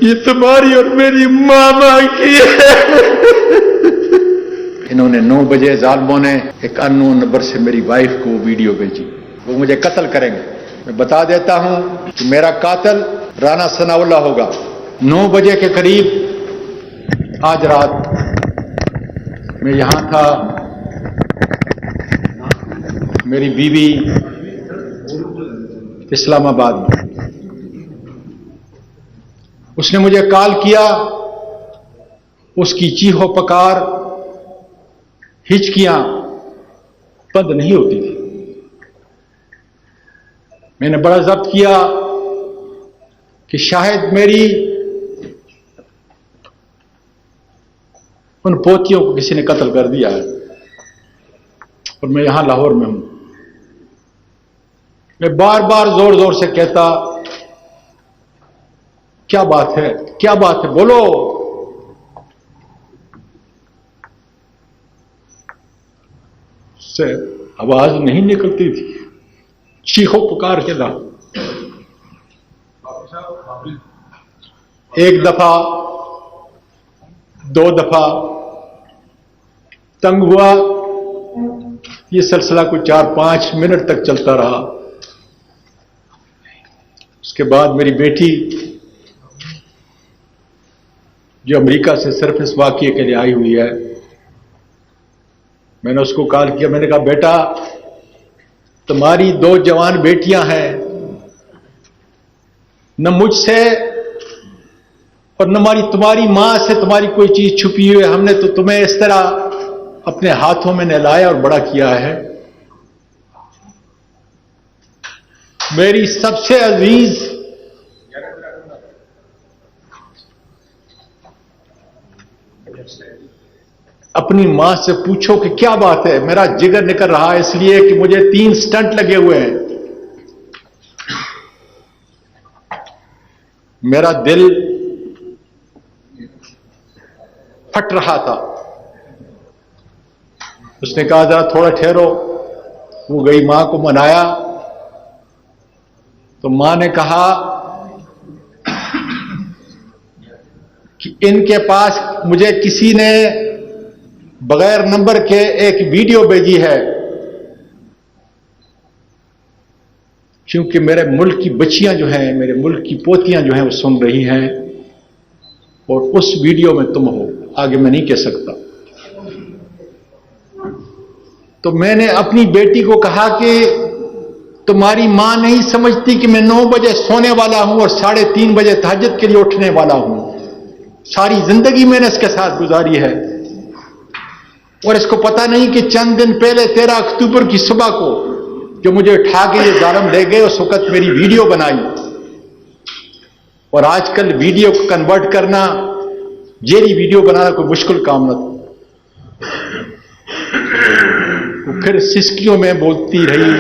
یہ تمہاری اور میری ماما کی ہے۔ انہوں نے 9 بجے ظالموں نے ایک اننون نمبر سے میری وائف کو وہ ویڈیو بھیجی، وہ مجھے قتل کریں گے۔ میں بتا دیتا ہوں کہ میرا قاتل رانا ثناء اللہ ہوگا۔ 9 بجے کے قریب آج رات میں یہاں تھا، میری بیوی اسلام آباد میں، اس نے مجھے کال کیا، اس کی چیخو پکار ہچکیاں بند نہیں ہوتی تھی۔ میں نے بڑا ضبط کیا کہ شاید میری ان پوتیوں کو کسی نے قتل کر دیا ہے، اور میں یہاں لاہور میں ہوں۔ میں بار بار زور زور سے کہتا، کیا بات ہے، کیا بات ہے، بولو۔ سے آواز نہیں نکلتی تھی، چیخو پکار کے لا۔ ایک دفعہ، 2 دفعہ تنگ ہوا، یہ سلسلہ کوئی 4-5 منٹ تک چلتا رہا۔ اس کے بعد میری بیٹی جو امریکہ سے صرف اس واقعے کے لیے آئی ہوئی ہے، میں نے اس کو کال کیا، میں نے کہا بیٹا تمہاری 2 جوان بیٹیاں ہیں، نہ مجھ سے اور نہ تمہاری ماں سے تمہاری کوئی چیز چھپی ہوئی ہے، ہم نے تو تمہیں اس طرح اپنے ہاتھوں میں نہلایا اور بڑا کیا ہے۔ میری سب سے عزیز اپنی ماں سے پوچھو کہ کیا بات ہے، میرا جگر نکل رہا ہے اس لیے کہ مجھے 3 سٹنٹ لگے ہوئے ہیں، میرا دل پھٹ رہا تھا۔ اس نے کہا ذرا تھوڑا ٹھہرو، وہ گئی ماں کو منایا، تو ماں نے کہا کہ ان کے پاس مجھے کسی نے بغیر نمبر کے ایک ویڈیو بھیجی ہے، کیونکہ میرے ملک کی بچیاں جو ہیں، میرے ملک کی پوتیاں جو ہیں وہ سن رہی ہیں، اور اس ویڈیو میں تم ہو، آگے میں نہیں کہہ سکتا۔ تو میں نے اپنی بیٹی کو کہا کہ تمہاری ماں نہیں سمجھتی کہ میں 9 بجے سونے والا ہوں اور 3:30 بجے تہجد کے لیے اٹھنے والا ہوں، ساری زندگی میں نے اس کے ساتھ گزاری ہے، اور اس کو پتہ نہیں کہ چند دن پہلے 13 اکتوبر کی صبح کو جو مجھے اٹھا کے یہ ظالم لے گئے، اس وقت میری ویڈیو بنائی، اور آج کل ویڈیو کو کنورٹ کرنا، جیلی ویڈیو بنانا کوئی مشکل کام نہ تھا۔ وہ پھر سسکیوں میں بولتی رہی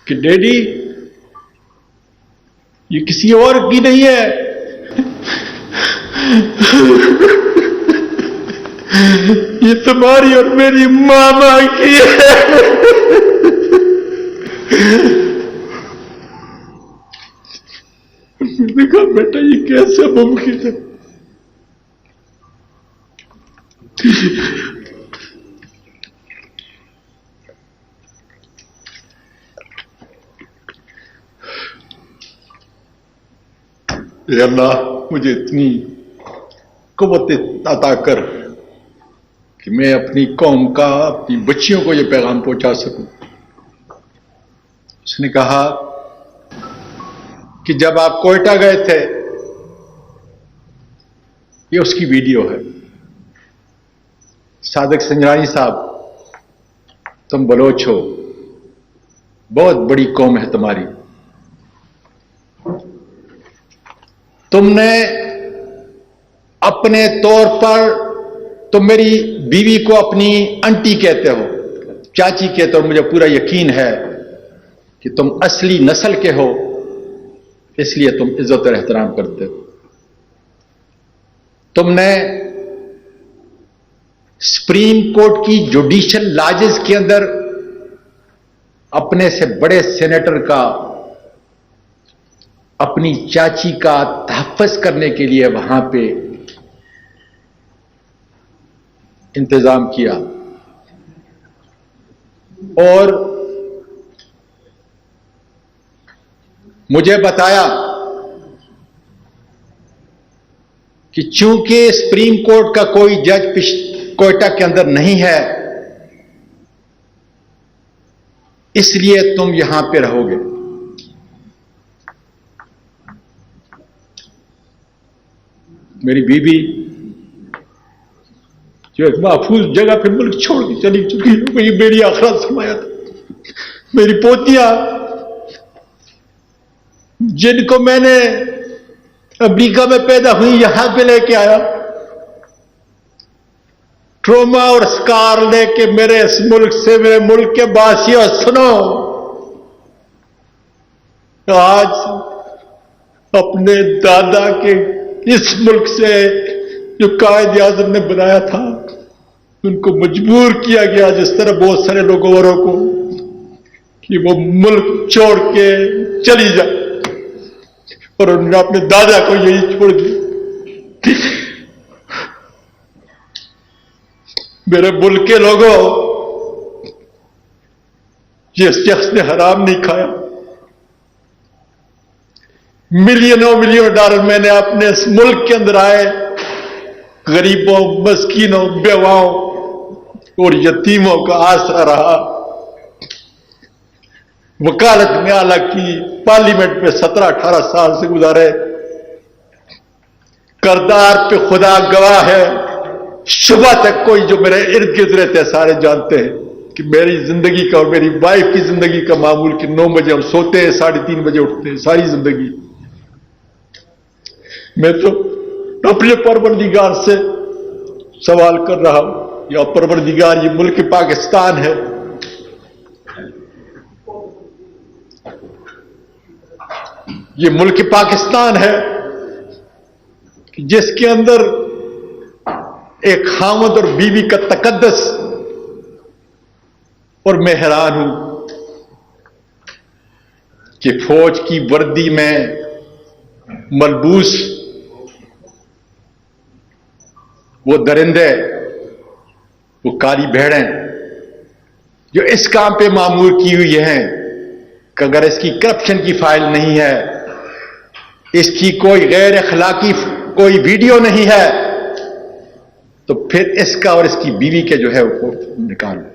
کہ ڈیڈی یہ کسی اور کی نہیں ہے، یہ تمہاری اور میری ماما کی ہے۔ میں نے کہا بیٹا یہ کیسے ممکن ہے؟ اے اللہ مجھے اتنی قوت عطا کر کہ میں اپنی قوم کا، اپنی بچیوں کو یہ پیغام پہنچا سکوں۔ اس نے کہا کہ جب آپ کوئٹہ گئے تھے، یہ اس کی ویڈیو ہے، صادق سنجرانی صاحب تم بلوچ ہو، بہت بڑی قوم ہے تمہاری، تم نے اپنے طور پر، تم میری بیوی کو اپنی انٹی کہتے ہو، چاچی کہتے ہو، مجھے پورا یقین ہے کہ تم اصلی نسل کے ہو، اس لیے تم عزت اور احترام کرتے ہو۔ تم نے سپریم کورٹ کی جوڈیشل لاجز کے اندر اپنے سے بڑے سینیٹر کا اپنی چاچی کا تحفظ کرنے کے لیے وہاں پہ انتظام کیا اور مجھے بتایا کہ چونکہ سپریم کورٹ کا کوئی جج کوئٹہ کے اندر نہیں ہے اس لیے تم یہاں پہ رہو گے. میری بیوی جو ایک محفوظ جگہ پہ ملک چھوڑ کے چلی چکی ہے وہی میری آخرت سمایا تھا. میری پوتیاں جن کو میں نے امریکہ میں پیدا ہوئی یہاں پہ لے کے آیا ٹروما اور سکار لے کے میرے اس ملک سے میرے ملک کے باسیوں سنو آج اپنے دادا کے اس ملک سے جو قائد اعظم نے بنایا تھا ان کو مجبور کیا گیا جس طرح بہت سارے لوگوں اوروں کو کہ وہ ملک چھوڑ کے چلی جائے اور انہوں نے اپنے دادا کو یہی چھوڑ دیا. میرے ملک کے لوگوں جس شخص نے حرام نہیں کھایا ملینوں ڈالر میں نے اپنے اس ملک کے اندر آئے غریبوں مسکینوں بیواؤں اور یتیموں کا آسرا رہا. وکالت میں اعلیٰ کی پارلیمنٹ میں 17-18 سال سے گزارے. کردار پہ خدا گواہ ہے صبح تک کوئی جو میرے ارد گرد رہتے ہیں سارے جانتے ہیں کہ میری زندگی کا اور میری وائف کی زندگی کا معمول کہ 9 بجے ہم سوتے ہیں 3:30 بجے اٹھتے ہیں ساری زندگی. میں تو اپنے پروردگار سے سوال کر رہا ہوں یا پروردگار یہ ملک پاکستان ہے یہ ملک پاکستان ہے جس کے اندر ایک خاوند اور بیوی کا تقدس اور میں حیران ہوں کہ فوج کی وردی میں ملبوس وہ درندے وہ کالی بھیڑیں جو اس کام پہ معمور کی ہوئی ہیں کہ اگر اس کی کرپشن کی فائل نہیں ہے اس کی کوئی غیر اخلاقی کوئی ویڈیو نہیں ہے تو پھر اس کا اور اس کی بیوی کے جو ہے وہ نکال لو.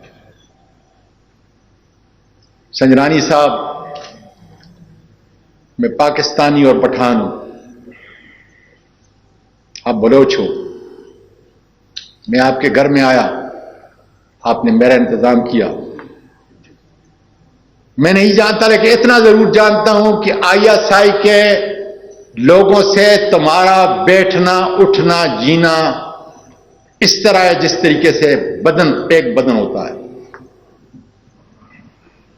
سنجرانی صاحب میں پاکستانی اور پٹھان ہوں آپ بلوچ ہو میں آپ کے گھر میں آیا آپ نے میرا انتظام کیا میں نہیں جانتا لیکن اتنا ضرور جانتا ہوں کہ ISI کے لوگوں سے تمہارا بیٹھنا اٹھنا جینا اس طرح ہے جس طریقے سے بدن ایک بدن ہوتا ہے.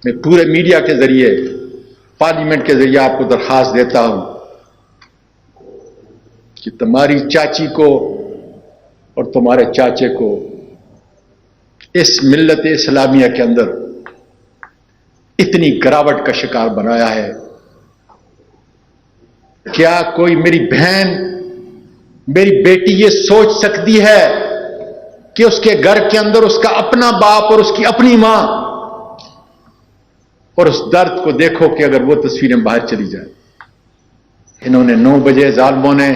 میں پورے میڈیا کے ذریعے پارلیمنٹ کے ذریعے آپ کو درخواست دیتا ہوں کہ تمہاری چاچی کو اور تمہارے چاچے کو اس ملت اسلامیہ کے اندر اتنی گراوٹ کا شکار بنایا ہے. کیا کوئی میری بہن میری بیٹی یہ سوچ سکتی ہے کہ اس کے گھر کے اندر اس کا اپنا باپ اور اس کی اپنی ماں اور اس درد کو دیکھو کہ اگر وہ تصویریں باہر چلی جائیں. انہوں نے 9 بجے ظالموں نے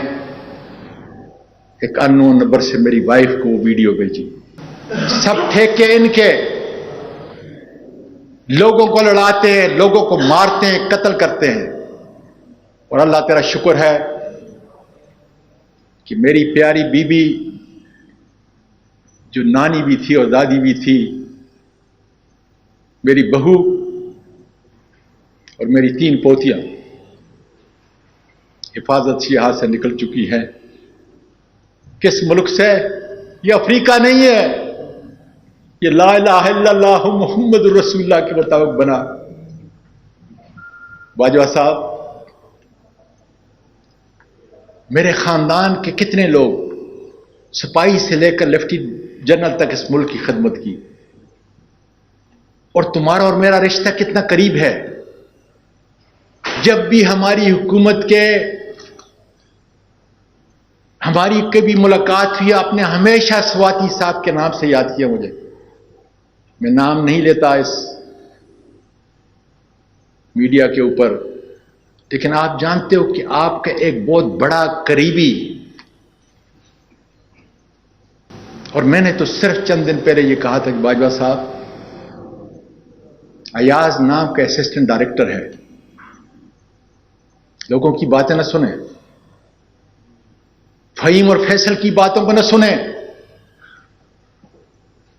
ایک اننون نمبر سے میری وائف کو وہ ویڈیو بھیجی. سب ٹھیکے ان کے لوگوں کو لڑاتے ہیں لوگوں کو مارتے ہیں قتل کرتے ہیں اور اللہ تیرا شکر ہے کہ میری پیاری بیوی جو نانی بھی تھی اور دادی بھی تھی میری بہو اور میری 3 پوتیاں حفاظت سے یہاں سے نکل چکی ہیں. کس ملک سے؟ یہ افریقہ نہیں ہے یہ لا الہ الا اللہ محمد رسول اللہ کے مطابق بنا. باجوہ صاحب میرے خاندان کے کتنے لوگ سپاہی سے لے کر لیفٹیننٹ جنرل تک اس ملک کی خدمت کی اور تمہارا اور میرا رشتہ کتنا قریب ہے. جب بھی ہماری حکومت کے ہماری کبھی ملاقات ہوئی آپ نے ہمیشہ سواتی صاحب کے نام سے یاد کیا مجھے. میں نام نہیں لیتا اس میڈیا کے اوپر، لیکن آپ جانتے ہو کہ آپ کا ایک بہت بڑا قریبی، اور میں نے تو صرف چند دن پہلے یہ کہا تھا کہ باجوہ صاحب ایاز نام کا اسسٹنٹ ڈائریکٹر ہے، لوگوں کی باتیں نہ سنیں، فہیم اور فیصل کی باتوں کو نہ سنیں.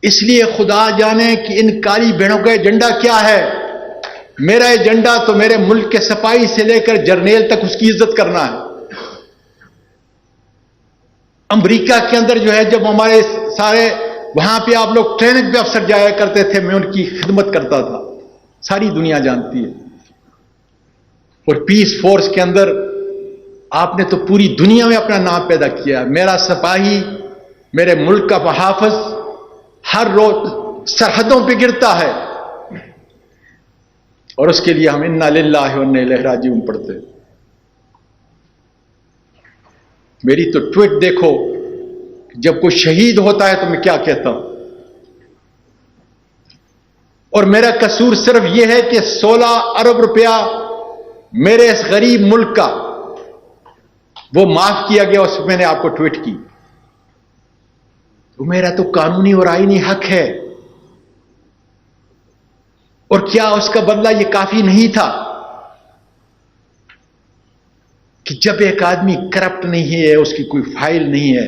اس لیے خدا جانے کہ ان کالی بہنوں کا ایجنڈا کیا ہے. میرا ایجنڈا تو میرے ملک کے سپاہی سے لے کر جرنیل تک اس کی عزت کرنا ہے. امریکہ کے اندر جو ہے جب ہمارے سارے وہاں پہ آپ لوگ ٹریننگ پہ افسر جایا کرتے تھے، میں ان کی خدمت کرتا تھا، ساری دنیا جانتی ہے. اور پیس فورس کے اندر آپ نے تو پوری دنیا میں اپنا نام پیدا کیا. میرا سپاہی، میرے ملک کا محافظ ہر روز سرحدوں پہ گرتا ہے، اور اس کے لیے ہم انا للہ و انا الیہ راجعون پڑھتے ہیں. میری تو ٹویٹ دیکھو، جب کوئی شہید ہوتا ہے تو میں کیا کہتا ہوں. اور میرا قصور صرف یہ ہے کہ 16 ارب روپیہ میرے اس غریب ملک کا وہ معاف کیا گیا، اس میں نے آپ کو ٹویٹ کی. وہ میرا تو قانونی اور آئینی حق ہے. اور کیا اس کا بدلہ یہ کافی نہیں تھا کہ جب ایک آدمی کرپٹ نہیں ہے، اس کی کوئی فائل نہیں ہے،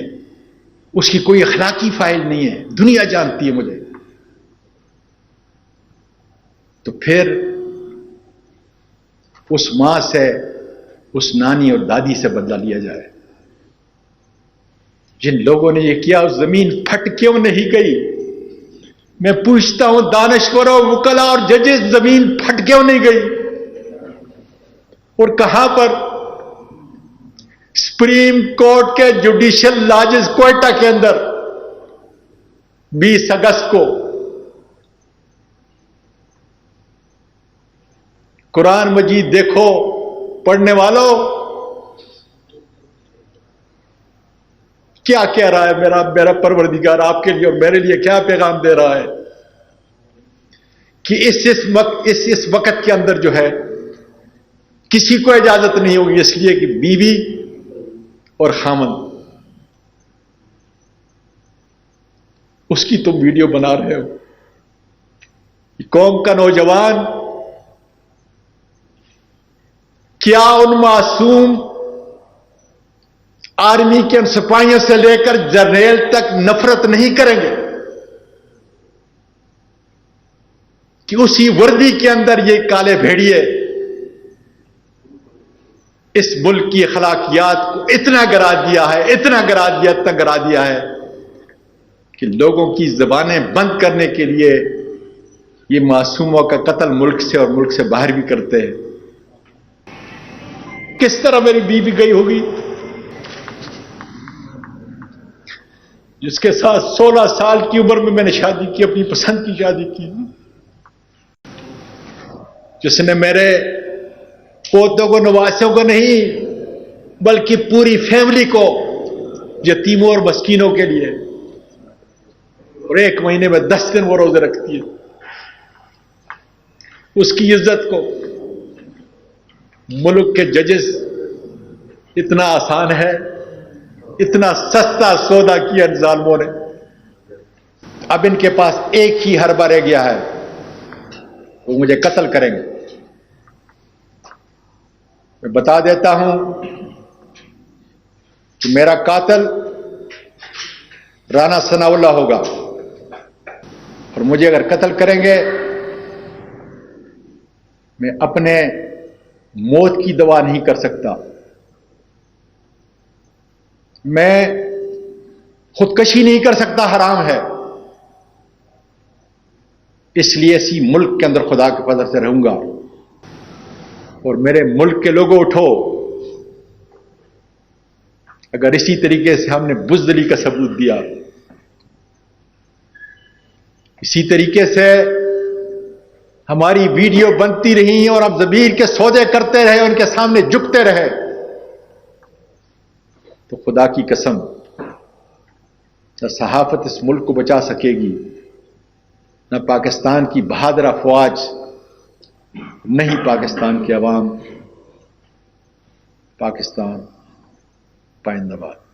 اس کی کوئی اخلاقی فائل نہیں ہے، دنیا جانتی ہے مجھے، تو پھر اس ماں سے، اس نانی اور دادی سے بدلہ لیا جائے. جن لوگوں نے یہ کیا اس زمین پھٹ کیوں نہیں گئی؟ میں پوچھتا ہوں دانشوروں، وکلا اور ججز، زمین پھٹ کیوں نہیں گئی؟ اور کہاں پر؟ سپریم کورٹ کے جوڈیشل لاجز کوئٹہ کے اندر 20 اگست کو قرآن مجید دیکھو پڑھنے والوں، کیا کہہ رہا ہے میرا پروردگار آپ کے لیے اور میرے لیے کیا پیغام دے رہا ہے کہ اس وقت کے اندر جو ہے کسی کو اجازت نہیں ہوگی، اس لیے کہ بیوی اور خامند. اس کی تم ویڈیو بنا رہے ہو. قوم کا نوجوان کیا ان معصوم آرمی کے ان سپاہیوں سے لے کر جرنیل تک نفرت نہیں کریں گے کہ اسی وردی کے اندر یہ کالے بھیڑیے اس ملک کی اخلاقیات کو اتنا گرا دیا ہے، اتنا گرا دیا ہے کہ لوگوں کی زبانیں بند کرنے کے لیے یہ معصوموں کا قتل ملک سے اور ملک سے باہر بھی کرتے ہیں. کس طرح میری بیوی گئی ہوگی جس کے ساتھ 16 سال کی عمر میں نے شادی کی، اپنی پسند کی شادی کی، جس نے میرے پوتوں کو، نواسوں کو نہیں بلکہ پوری فیملی کو، یتیموں اور مسکینوں کے لیے، اور 1 مہینے میں 10 دن وہ روزے رکھتی ہے. اس کی عزت کو ملک کے ججز اتنا آسان ہے، اتنا سستا سودا کیا ان ظالموں نے. اب ان کے پاس ایک ہی حربہ رہ گیا ہے، وہ مجھے قتل کریں گے. میں بتا دیتا ہوں کہ میرا قاتل رانا ثناء اللہ ہوگا، اور مجھے اگر قتل کریں گے میں اپنے موت کی دعا نہیں کر سکتا. میں خودکشی نہیں کر سکتا، حرام ہے. اس لیے اسی ملک کے اندر خدا کے فضل سے رہوں گا. اور میرے ملک کے لوگوں اٹھو، اگر اسی طریقے سے ہم نے بزدلی کا ثبوت دیا، اسی طریقے سے ہماری ویڈیو بنتی رہی اور اب ضمیر کے سودے کرتے رہے، ان کے سامنے جھکتے رہے، تو خدا کی قسم نہ صحافت اس ملک کو بچا سکے گی، نہ پاکستان کی بہادر افواج، نہیں پاکستان کی عوام۔ پاکستان پائندہ باد۔